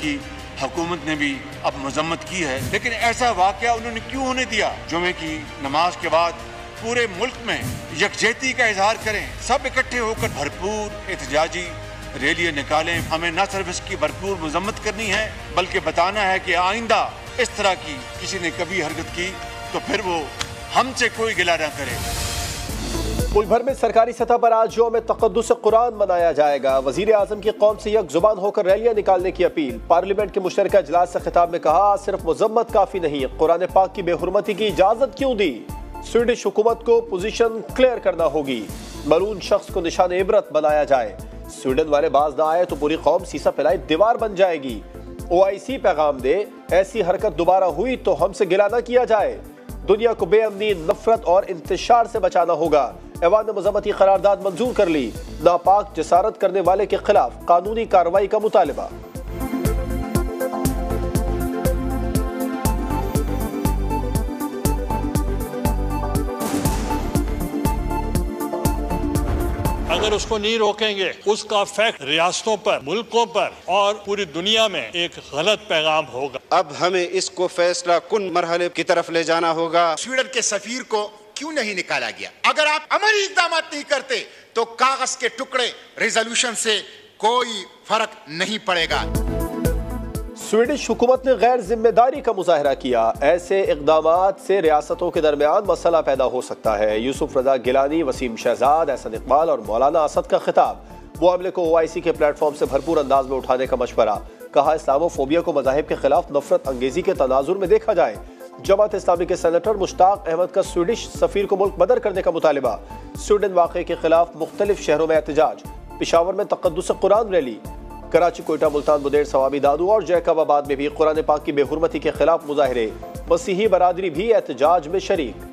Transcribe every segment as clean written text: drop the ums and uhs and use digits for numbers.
की हुकूमत ने भी अब मजम्मत की है, लेकिन ऐसा वाकया उन्होंने क्यों होने दिया? जुमे की नमाज के बाद पूरे मुल्क में यकजहती का इजहार करें, सब इकट्ठे होकर भरपूर एहतजाजी रैलियां निकालें। हमें न सिर्फ इसकी भरपूर मजम्मत करनी है, बल्कि बताना है कि आइंदा इस तरह की किसी ने कभी हरकत की तो फिर वो हमसे कोई गिला न करे। मुल्क भर में सरकारी सतह पर आज यौम तक़द्दुस कुरान मनाया जाएगा। वज़ीर आज़म की कौम से यक जुबान होकर रैलियां निकालने की अपील। पार्लियामेंट के मुश्तरका इजलास से खिताब में कहा, सिर्फ मजम्मत काफी नहीं, कुरान पाक की बेहुरमती की इजाजत क्यों दी? स्वीडिश हुकूमत को पोजीशन क्लियर करना होगी। मलून शख्स को निशान इबरत बनाया जाए। स्वीडन वाले बाज ना आए तो पूरी कौम सीसा फैलाई दीवार बन जाएगी। OIC पैगाम दे, ऐसी हरकत दोबारा हुई तो हमसे गिला न किया जाए। दुनिया को बेअमनी, नफरत और इंतशार से बचाना होगा। ऐवान ने मजम्मती करारदाद मंजूर कर ली। नापाक जसारत करने वाले के खिलाफ कानूनी कार्रवाई का मुतालिबा। अगर उसको नहीं रोकेंगे, उसका फैक्ट रियासतों पर, मुल्कों पर और पूरी दुनिया में एक गलत पैगाम होगा। अब हमें इसको फैसला कुन मरहले की तरफ ले जाना होगा। स्वीडन के सफीर को क्यों नहीं निकाला गया? अगर आप अमली इक़दाम नहीं करते तो कागज के टुकड़े रेजोल्यूशन से कोई फर्क नहीं पड़ेगा। स्वीडिश हुकूमत ने गैर जिम्मेदारी का मुजाहरा किया। ऐसे इक़दामात से रियासतों के दरमियान मसला पैदा हो सकता है। यूसुफ रजा गिलानी, वसीम शहजाद, एहसन इकबाल और मौलाना असद का खिताब। मामले को OIC के प्लेटफॉर्म से भरपूर अंदाज में उठाने का मशवरा। कहा, इस्लामोफोबिया को मज़ाहिब के खिलाफ नफरत अंगेजी के तनाजुर में देखा जाए। जमात इस्लामी के सेनेटर मुश्ताक अहमद का स्वीडिश सफीर को मुल्क बदर करने का मुतालिबा। स्वीडन वाक़े के खिलाफ मुख्तलिफ शहरों में एहतजाज। पेशावर में तक़द्दुस कुरान रैली। कराची, कोयटा, मुल्तान, बुदेर, सवाबी, दादू और जैकबाबाद में भी कुरान पाक की बेहुरमती के खिलाफ मुजाहिरे। मसीही बरादरी भी एहतजाज में शरीक।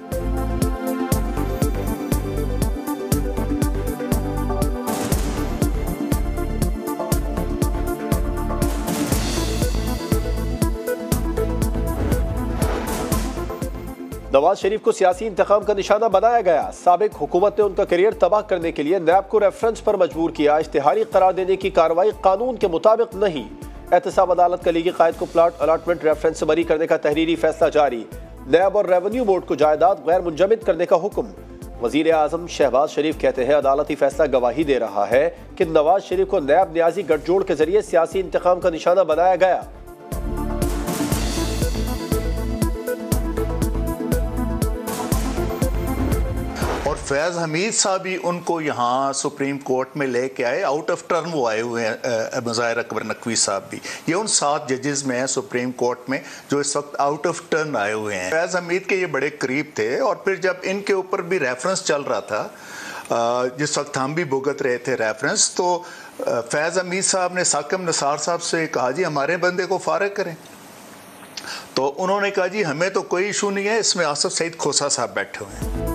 नवाज शरीफ को सियासी इंतकाम का निशाना बनाया गया। साबिक हुकूमत ने उनका करियर तबाह करने के लिए नैब को रेफरेंस पर मजबूर किया। इश्तिहारी करार देने की कार्रवाई कानून के मुताबिक नहीं। एहतसाब अदालत का लीगी कायद को प्लाट अलाटमेंट रेफरेंस से बरी करने का तहरीरी फैसला जारी। नैब और रेवेन्यू बोर्ड को जायदाद गैर मुंजमिद करने का हुक्म। वजीर आजम शहबाज शरीफ कहते हैं, अदालती फैसला गवाही दे रहा है कि नवाज शरीफ को नैब न्याजी गठजोड़ के जरिए सियासी इंतकाम का निशाना बनाया गया। फैज़ हमीद साहब भी उनको यहाँ सुप्रीम कोर्ट में लेके आए। आउट ऑफ टर्न वो आए हुए हैं। मुज़ाहिर अकबर नकवी साहब भी, ये उन 7 जजेस में हैं सुप्रीम कोर्ट में जो इस वक्त आउट ऑफ टर्न आए हुए हैं। फैज़ हमीद के ये बड़े करीब थे और फिर जब इनके ऊपर भी रेफरेंस चल रहा था, जिस वक्त हम भी भुगत रहे थे रेफरेंस, तो फैज़ हमीद साहब ने साकिब निसार साहब से कहा, जी हमारे बंदे को फारिग करें। तो उन्होंने कहा, जी हमें तो कोई इशू नहीं है, इसमें आसिफ सईद खोसा साहब बैठे हुए हैं।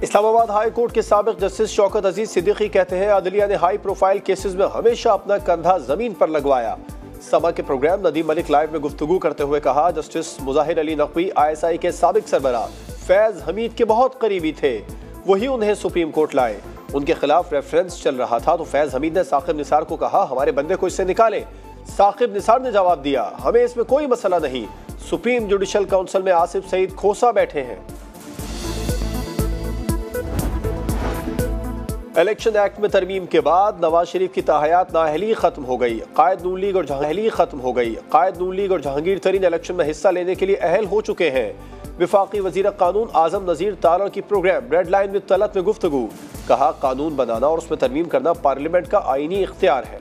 इस्लामाबाद हाई कोर्ट के साबिक जस्टिस शौकत अजीज सिद्दीकी कहते हैं, अदलिया ने हाई प्रोफाइल केसेस में हमेशा अपना कंधा जमीन पर लगवाया। समा के प्रोग्राम नदीम मलिक लाइव में गुफ्तगू करते हुए कहा, जस्टिस मुजाहिर अली नकवी ISI के साबिक सरबरा फैज़ हमीद के बहुत करीबी थे, वही उन्हें सुप्रीम कोर्ट लाए। उनके खिलाफ रेफरेंस चल रहा था तो फैज़ हमीद ने साकिब निसार को कहा, हमारे बंदे को इससे निकाले। साकिब निसार ने जवाब दिया, हमें इसमें कोई मसला नहीं। सुप्रीम जुडिशल काउंसिल में आसिफ सईद खोसा बैठे हैं। इलेक्शन एक्ट में तरमीम के बाद नवाज शरीफ की ताहयात नाअहली खत्म हो गई। कायद नून लीग और जहांगीर तरीन इलेक्शन में हिस्सा लेने के लिए अहल हो चुके हैं। विफाकी वजीर कानून आजम नज़ीर तारा की प्रोग्राम रेड लाइन में तलत में गुफ्तगू। कहा, कानून बनाना और उसमें तरमीम करना पार्लियामेंट का आईनी इख्तियार है।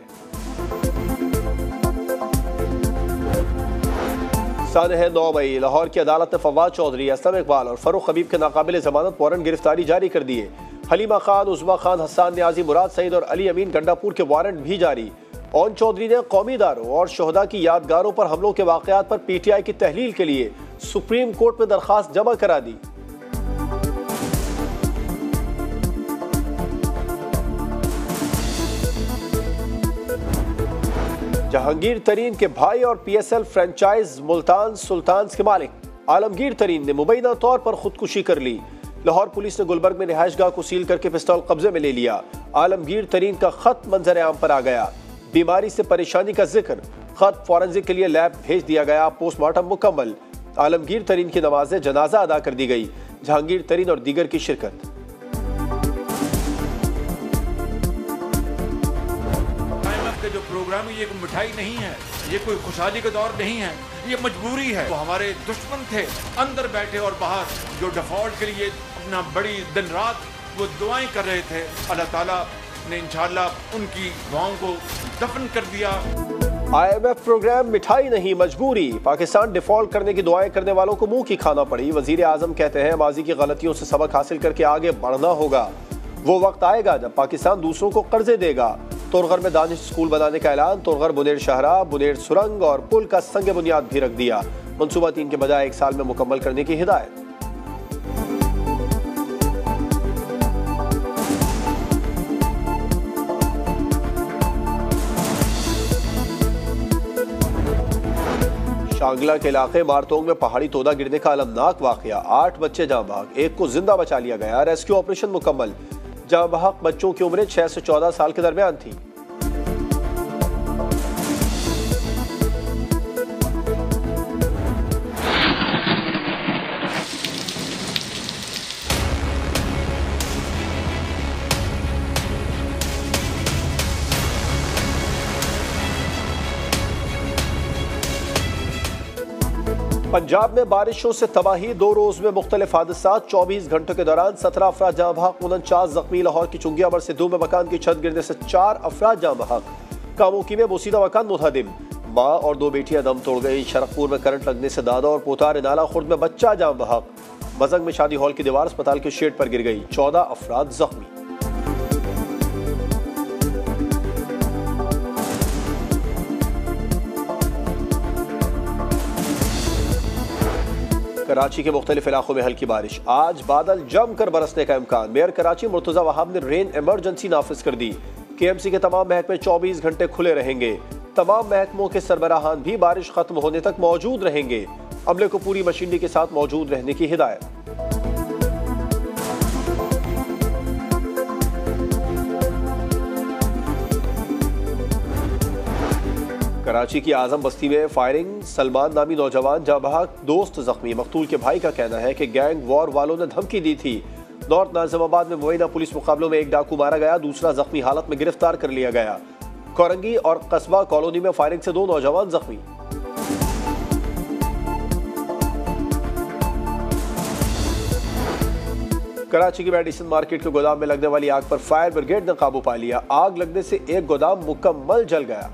सानह 9 मई लाहौर की अदालत ने फवाद चौधरी, असलम इकबाल और फरूख हबीब के नाकाबिल जमानत वारंट गिरफ्तारी जारी कर दिए। हलीमा खान, उज़मा खान, हसन न्याजी, मुराद सईद और अली अमीन गंडापुर के वारंट भी जारी। ओन चौधरी ने कौमी इदारों और शोहदा की यादगारों पर हमलों के वाक़यात पर PTI की तहलील के लिए सुप्रीम कोर्ट में दरख्वास्त जमा करा दी। जहांगीर तरीन के भाई और PSL फ्रेंचाइज मुल्तान सुल्तान्स के मालिक आलमगीर तरीन ने मुबैना तौर पर खुदकुशी कर ली। लाहौर पुलिस ने गुलबर्ग में रिहाइशगाह को सील करके पिस्तौल कब्जे में ले लिया। आलमगीर तरीन का खत मंजर आम पर आ गया। बीमारी से परेशानी का जिक्र, खत फॉरेंसिक के लिए लैब भेज दिया गया। पोस्टमार्टम मुकम्मल। आलमगीर तरीन की नमाज जनाजा अदा कर दी गई। जहांगीर तरीन और दीगर की शिरकत। IMF के जो प्रोग्राम है ये कोई मिठाई नहीं है, ये कोई खुशहाली का दौर नहीं है, ये मजबूरी है। वो हमारे दुश्मन थे अंदर बैठे और बाहर, जो डिफॉल्ट के लिए अपना बड़ी दिन रात वो दुआएं कर रहे थे। अल्लाह ताला ने इंशाअल्लाह उनकी दुआओं को दफन कर दिया। IMF प्रोग्राम मिठाई नहीं मजबूरी। पाकिस्तान डिफॉल्ट करने की दुआएं करने वालों को मुंह की खाना पड़ी। वजीर आजम कहते हैं माजी की गलतियों से सबक हासिल करके आगे बढ़ना होगा। वो वक्त आएगा जब पाकिस्तान दूसरों को कर्जे देगा। तोरगर में दानिश स्कूल बनाने का ऐलान। तोरगर बुनेर शाहरा, बुनेर सुरंग और पुल का संग बुनियाद भी रख दिया। मंसूबा 3 के बजाय 1 साल में मुकम्मल करने की हिदायत। शांगला के इलाके मारतोंग में पहाड़ी तोदा गिरने का अलमनाक वाकया। 8 बच्चे जाँ बहक, 1 को जिंदा बचा लिया गया। रेस्क्यू ऑपरेशन मुकम्मल। जाँ बहक बच्चों की उम्रें 6 से 14 साल के दरमियान थी। पंजाब में बारिशों से तबाही। 2 रोज में मुख्तलिफ हादसात। 24 घंटों के दौरान 17 अफराद जाँ बहक, 49 जख्मी। लाहौर की चुंगियाबर से 2 में मकान की छत गिरने से 4 अफराद जाँ बहक। कामोकी में बोसीदा मकान मुतहदिम। माँ और 2 बेटियां दम तोड़ गई। शरकपुर में करंट लगने से दादा और पोता। रिनाला खुर्द में बच्चा जाँ बहक। बजंग में शादी हॉल की दीवार अस्पताल के शेड पर गिर गई। 14 अफराद जख्मी। कराची के मुख्तलिफ इलाकों में हल्की बारिश। आज बादल जमकर बरसने का इम्कान। मेयर कराची मुर्तजा वहाब ने रेन इमरजेंसी नाफिज कर दी। KMC के तमाम महकमे 24 घंटे खुले रहेंगे। तमाम महकमों के सरबराहान भी बारिश खत्म होने तक मौजूद रहेंगे। अमले को पूरी मशीनरी के साथ मौजूद रहने की हिदायत। कराची की आजम बस्ती में फायरिंग। सलमान नामी नौजवान जाँ बहक, दोस्त जख्मी। मकतूल के भाई का कहना है कि गैंग वॉर वालों ने धमकी दी थी। नॉर्थ नाजिमाबाद में मुआयना पुलिस मुकाबलों में 1 डाकू मारा गया। दूसरा जख्मी हालत में गिरफ्तार कर लिया गया। कोरंगी और कस्बा कॉलोनी में फायरिंग से 2 नौजवान जख्मी। कराची की मेडिसिन मार्केट के गोदाम में लगने वाली आग पर फायर ब्रिगेड ने काबू पा लिया। आग लगने से एक गोदाम मुकम्मल जल गया।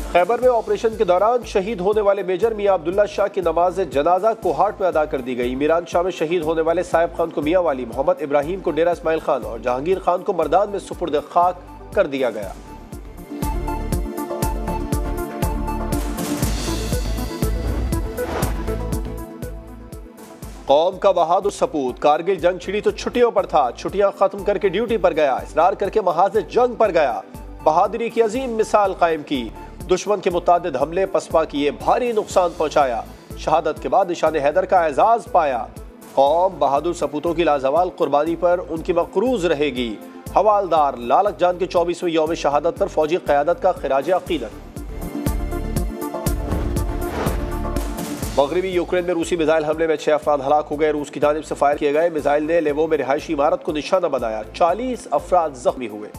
खैबर में ऑपरेशन के दौरान शहीद होने वाले मेजर मियां अब्दुल्ला शाह की नमाज जनाजा कोहाट में अदा कर दी गई। मीरान शाह में शहीद होने वाले साहिब खान को मियां वाली, मोहम्मद इब्राहिम को डेरा इस्माइल खान और जहांगीर खान को मर्दान में सुपुर्द खाक कर दिया गया। कौम का बहादुर सपूत। कारगिल जंग छिड़ी तो छुट्टियों पर था। छुट्टियां खत्म करके ड्यूटी पर गया। इसरार करके महाज जंग पर गया। बहादुरी की अजीम मिसाल कायम की। दुश्मन के मुतादिद हमले पसपा किए, भारी नुकसान पहुंचाया। शहादत के बाद निशान हैदर का एजाज पाया। कौम बहादुर सपूतों की लाजवाल कुर्बानी पर उनकी मकरूज रहेगी। हवालदार लालक जान के 24वें यौम शहादत पर फौजी क़यादत का खिराज अक़ीदत। मगरबी यूक्रेन में रूसी मिसाइल हमले में 6 अफराद हलाक हो गए। रूस की जानिब से फायर किए गए मिसाइल ने लेवो में रिहायशी इमारत को निशाना बनाया। 40 अफराद जख्मी हुए।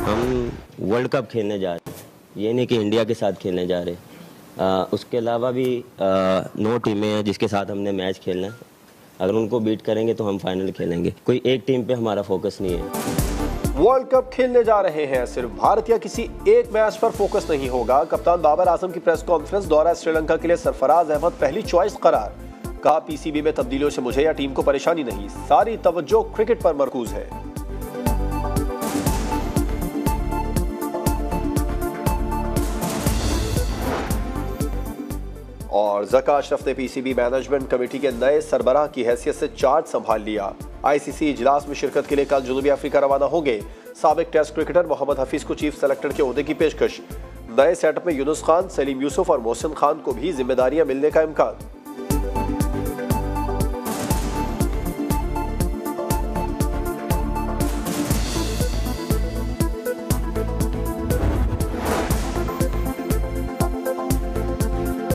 हम वर्ल्ड कप खेलने जा रहे हैं, ये नहीं कि इंडिया के साथ खेलने जा रहे। उसके अलावा भी 9 टीमें हैं जिसके साथ हमने मैच खेलना है। अगर उनको बीट करेंगे तो हम फाइनल खेलेंगे। कोई एक टीम पे हमारा फोकस नहीं है। वर्ल्ड कप खेलने जा रहे हैं, सिर्फ भारत या किसी एक मैच पर फोकस नहीं होगा। कप्तान बाबर आजम की प्रेस कॉन्फ्रेंस। दौरा श्रीलंका के लिए सरफराज अहमद पहली चॉइस करार। कहा PCB में तब्दीलियों से मुझे या टीम को परेशानी नहीं, सारी तवज्जो क्रिकेट पर मरकूज है। और ज़का अशरफ ने PCB मैनेजमेंट कमेटी के नए सरबराह की हैसियत से चार्ज संभाल लिया। ICC इजलास में शिरकत के लिए कल जनूबी अफ्रीका रवाना होंगे। साबिक टेस्ट क्रिकेटर मोहम्मद हफीज को चीफ सेलेक्टर के ओहदे की पेशकश। नए सेटअप में यूनुस खान, सलीम यूसुफ और मोहसिन खान को भी जिम्मेदारियां मिलने का इम्कान।